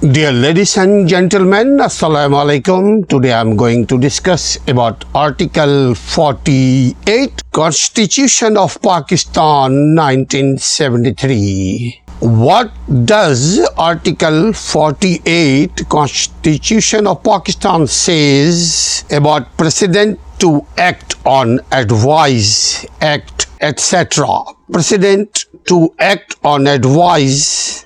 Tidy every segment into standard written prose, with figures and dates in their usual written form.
Dear ladies and gentlemen, Assalamu alaikum. Today I am going to discuss about Article 48, Constitution of Pakistan 1973. What does Article 48, Constitution of Pakistan says about President to act on advice, act, etc. President to act on advice.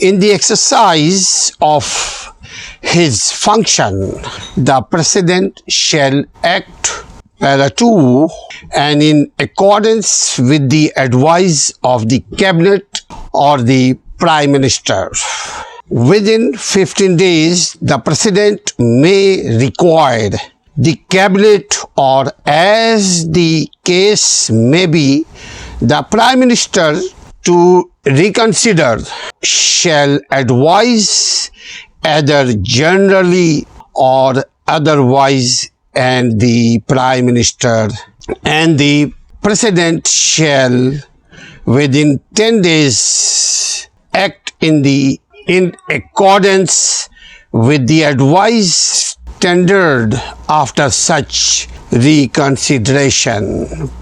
In the exercise of his function, the President shall act Para 2 and in accordance with the advice of the Cabinet or the Prime Minister. Within 15 days, the President may require the Cabinet or, as the case may be, the Prime Minister to reconsider, shall advise either generally or otherwise, and the Prime Minister and the President shall within 10 days act in accordance with the advice tendered after such reconsideration.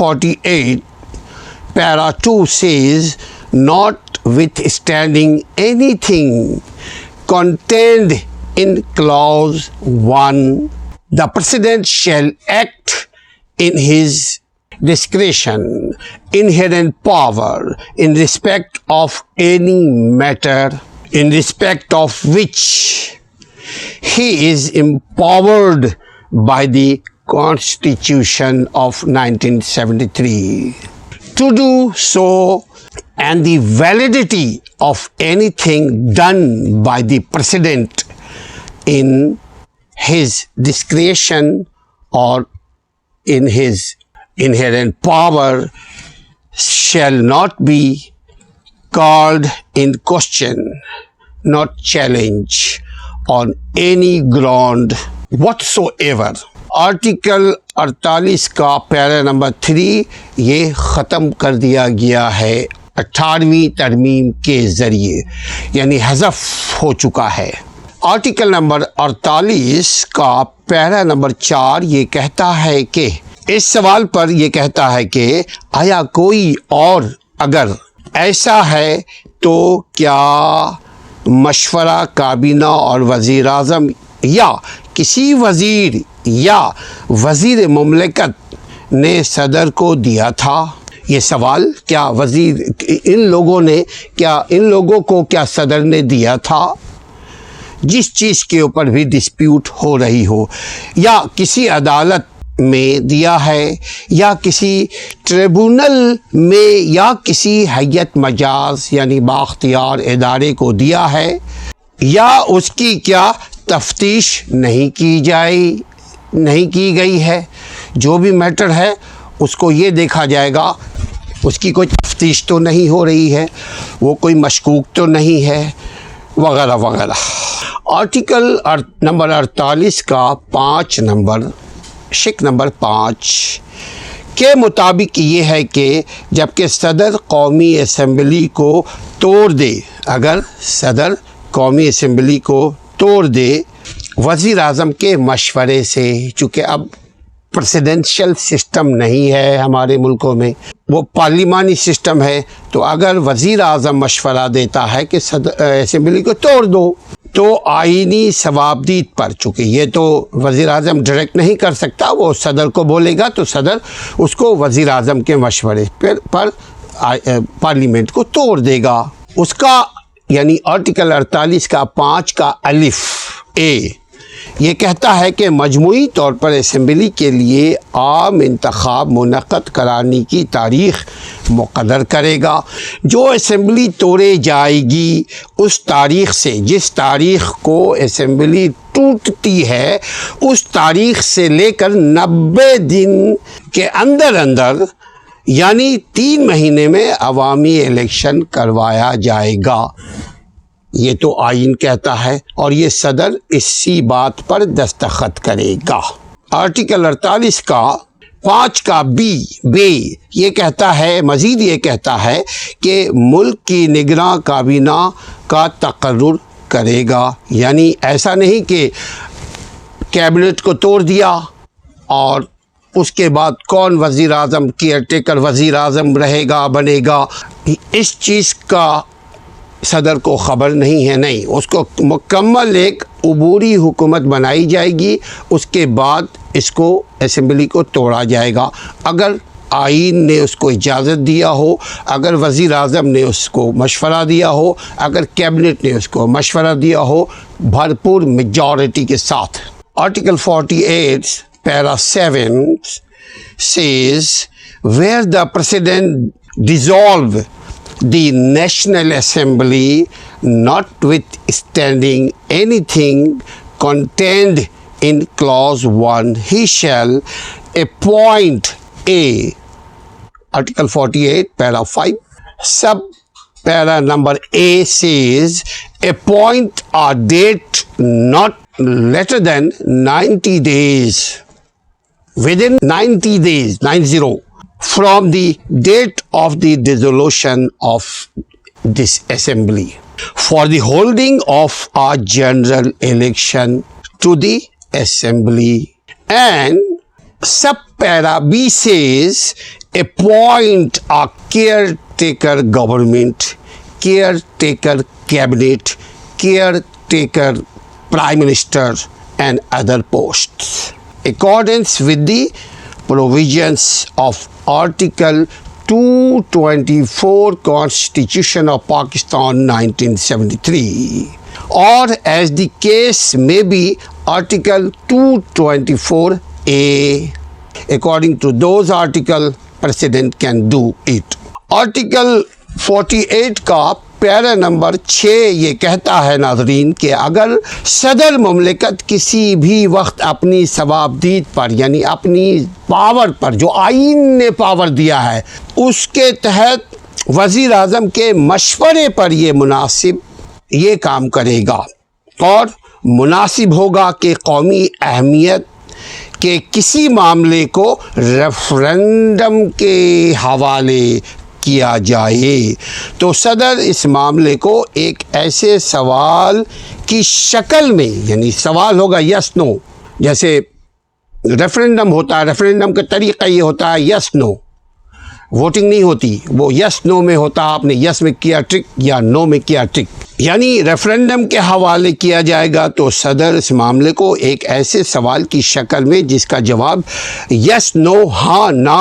48 Para 2 says, notwithstanding anything contained in clause 1, the President shall act in his discretion, inherent power, in respect of any matter in respect of which he is empowered by the Constitution of 1973. To do so, and the validity of anything done by the President in his discretion or in his inherent power shall not be called in question, not challenge on any ground whatsoever. Article 48 کا پیرا number 3 یہ ختم کر دیا گیا ہے 18ویں ترمیم کے ذریعے، یعنی حذف ہو چکا ہے۔ آرٹیکل نمبر 48 کا پیرا نمبر 4 یہ کہتا ہے کہ اس سوال پر یہ کہتا ہے کہ آیا کوئی اور اگر ایسا ہے تو کیا مشورہ کابینہ اور وزیر اعظم یا کسی وزیر یا وزیر مملکت نے صدر کو دیا تھا؟ یہ سوال کیا ان لوگوں کو کیا صدر نے دیا تھا؟ جس چیز کے اوپر بھی ڈسپیوٹ ہو رہی ہو، یا کسی عدالت میں دیا ہے، یا کسی ٹریبونل میں، یا کسی ہیئت مجاز یعنی بااختیار ادارے کو دیا ہے، یا اس کی کیا تفتیش نہیں کی گئی ہے۔ جو بھی میٹر ہے اس کو یہ دیکھا جائے گا، اس کی کوئی تفتیش تو نہیں ہو رہی ہے، وہ کوئی مشکوک تو نہیں ہے، وغیرہ وغیرہ۔ آرٹیکل نمبر 48 کا شک نمبر 5 کے مطابق یہ ہے کہ جبکہ صدر قومی اسمبلی کو توڑ دے، اگر صدر قومی اسمبلی کو توڑ دے وزیر اعظم کے مشورے سے، چونکہ اب پریسیڈنشل سسٹم نہیں ہے ہمارے ملکوں میں، وہ پارلیمانی سسٹم ہے، تو اگر وزیر اعظم مشورہ دیتا ہے کہ اسمبلی کو توڑ دو، تو آئینی ثوابدید پر، چونکہ یہ تو وزیر اعظم ڈائریکٹ نہیں کر سکتا، وہ صدر کو بولے گا تو صدر اس کو وزیر اعظم کے مشورے پر پارلیمنٹ کو توڑ دے گا۔ اس کا یعنی آرٹیکل 48 کا 5 کا الف اے یہ کہتا ہے کہ مجموعی طور پر اسمبلی کے لیے عام انتخاب منعقد کرانے کی تاریخ مقرر کرے گا۔ جو اسمبلی توڑے جائے گی اس تاریخ سے، جس تاریخ کو اسمبلی ٹوٹتی ہے اس تاریخ سے لے کر 90 دن کے اندر یعنی 3 مہینے میں عوامی الیکشن کروایا جائے گا۔ یہ تو آئین کہتا ہے اور یہ صدر اسی بات پر دستخط کرے گا۔ آرٹیکل 48 کا 5 کا بے یہ کہتا ہے، مزید یہ کہتا ہے کہ ملک کی نگراں کابینہ کا تقرر کرے گا، یعنی ایسا نہیں کہ کیبنٹ کو توڑ دیا اور اس کے بعد کون وزیر اعظم کیئر ٹیکر وزیر اعظم رہے گا بنے گا، اس چیز کا صدر کو خبر نہیں ہے۔ نہیں، اس کو مکمل ایک عبوری حکومت بنائی جائے گی، اس کے بعد اس کو اسمبلی کو توڑا جائے گا۔ اگر آئین نے اس کو اجازت دیا ہو، اگر وزیر اعظم نے اس کو مشورہ دیا ہو، اگر کیبنٹ نے اس کو مشورہ دیا ہو بھرپور میجورٹی کے ساتھ۔ Article 48 Para 7 says, where the President dissolve the National Assembly, notwithstanding anything contained in Clause 1, he shall appoint a, Article 48, Para 5, Sub-Para number A says, appoint a date not later than 90 days. Within 90 days, 90, from the date of the dissolution of this assembly, for the holding of a general election to the assembly. And subpara B says, appoint a caretaker government, caretaker cabinet, caretaker prime minister and other posts, accordance with the provisions of Article 224 Constitution of Pakistan 1973, or as the case may be Article 224A. According to those articles, President can do it. Article 48 کا پیرا number 6 یہ کہتا ہے ناظرین کہ اگر صدر مملکت کسی بھی وقت اپنی ثوابدید پر یعنی اپنی پاور پر جو آئین نے پاور دیا ہے اس کے تحت وزیر اعظم کے مشورے پر یہ مناسب یہ کام کرے گا اور مناسب ہوگا کہ قومی اہمیت کے کسی معاملے کو ریفرنڈم کے حوالے کیا جائے تو صدر اس معاملے کو ایک ایسے سوال کی شکل میں، یعنی سوال ہوگا یس نو، جیسے ریفرنڈم ہوتا ہے، ریفرنڈم کا طریقہ یہ ہوتا ہے یس نو، ووٹنگ نہیں ہوتی، وہ یس نو میں ہوتا، آپ نے یس میں کیا ٹک یا نو میں کیا ٹک، یعنی ریفرنڈم کے حوالے کیا جائے گا تو صدر اس معاملے کو ایک ایسے سوال کی شکل میں جس کا جواب یس نو ہاں نا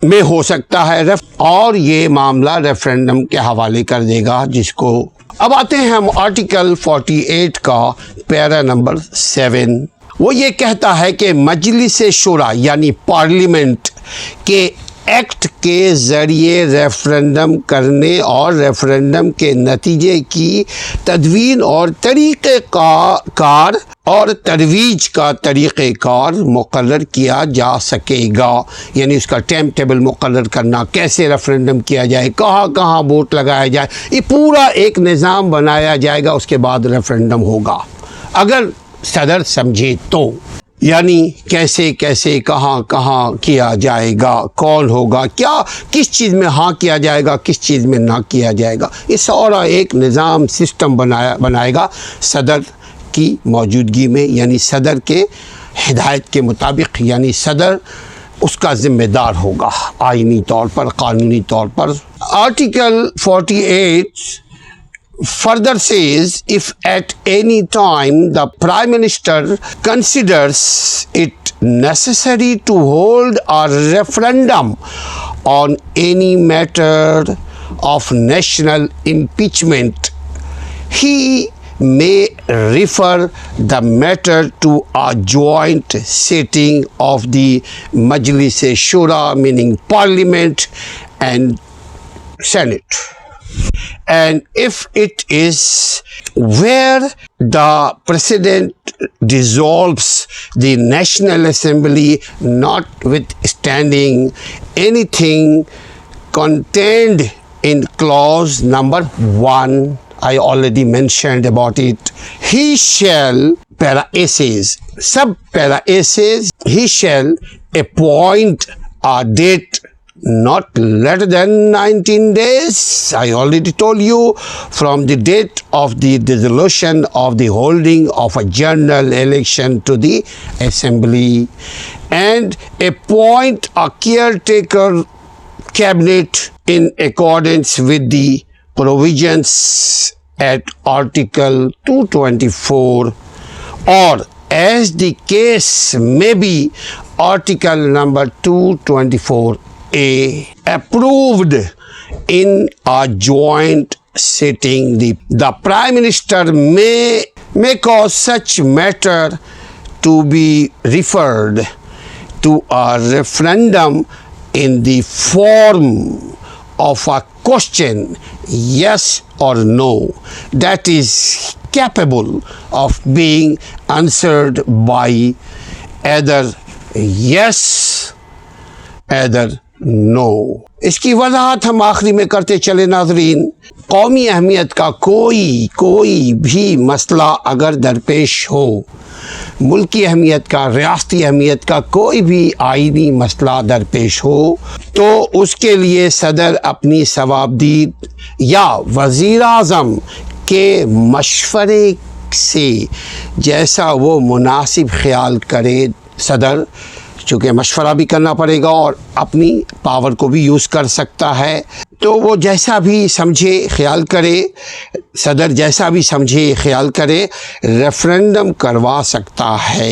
میں ہو سکتا ہے اور یہ معاملہ ریفرنڈم کے حوالے کر دے گا جس کو۔ اب آتے ہیں ہم آرٹیکل 48 کا پیرا نمبر 7۔ وہ یہ کہتا ہے کہ مجلس شورا یعنی پارلیمنٹ کے ایکٹ کے ذریعے ریفرنڈم کرنے اور ریفرنڈم کے نتیجے کی تدوین اور طریقہ کار اور ترویج کا طریقہ کار مقرر کیا جا سکے گا، یعنی اس کا ٹائم ٹیبل مقرر کرنا، کیسے ریفرنڈم کیا جائے، کہاں کہاں ووٹ لگایا جائے، یہ پورا ایک نظام بنایا جائے گا، اس کے بعد ریفرنڈم ہوگا اگر صدر سمجھے تو، یعنی کیسے کیسے کہاں کہاں کیا جائے گا، کون ہوگا، کیا کس چیز میں ہاں کیا جائے گا، کس چیز میں نہ کیا جائے گا، یہ سارا ایک نظام سسٹم بنائے گا صدر کی موجودگی میں، یعنی صدر کے ہدایت کے مطابق، یعنی صدر اس کا ذمہ دار ہوگا آئینی طور پر، قانونی طور پر۔ Article 48 further says, if at any time the Prime Minister considers it necessary to hold a referendum on any matter of national impeachment, he may refer the matter to a joint sitting of the Majlis Shura, meaning Parliament and Senate. And if it is where the President dissolves the National Assembly, notwithstanding anything contained in clause number 1, I already mentioned about it, he shall, para A says, sub para A says, he shall appoint a date not later than 19 days, I already told you, from the date of the dissolution of the holding of a general election to the assembly, and appoint a caretaker cabinet in accordance with the provisions at Article 224, or as the case may be, Article number 224A, approved in a joint sitting. The Prime Minister may cause such matter to be referred to a referendum in the form of a question, yes or no, that is capable of being answered by either yes, either no. اس کی وضاحت ہم آخری میں کرتے چلے ناظرین۔ قومی اہمیت کا کوئی بھی مسئلہ اگر درپیش ہو، ملکی اہمیت کا، ریاستی اہمیت کا کوئی بھی آئینی مسئلہ درپیش ہو تو اس کے لیے صدر اپنی صوابدید یا وزیر اعظم کے مشورے سے جیسا وہ مناسب خیال کرے، صدر چونکہ مشورہ بھی کرنا پڑے گا اور اپنی پاور کو بھی یوز کر سکتا ہے، تو وہ جیسا بھی سمجھے خیال کرے، صدر جیسا بھی سمجھے خیال کرے، ریفرنڈم کروا سکتا ہے۔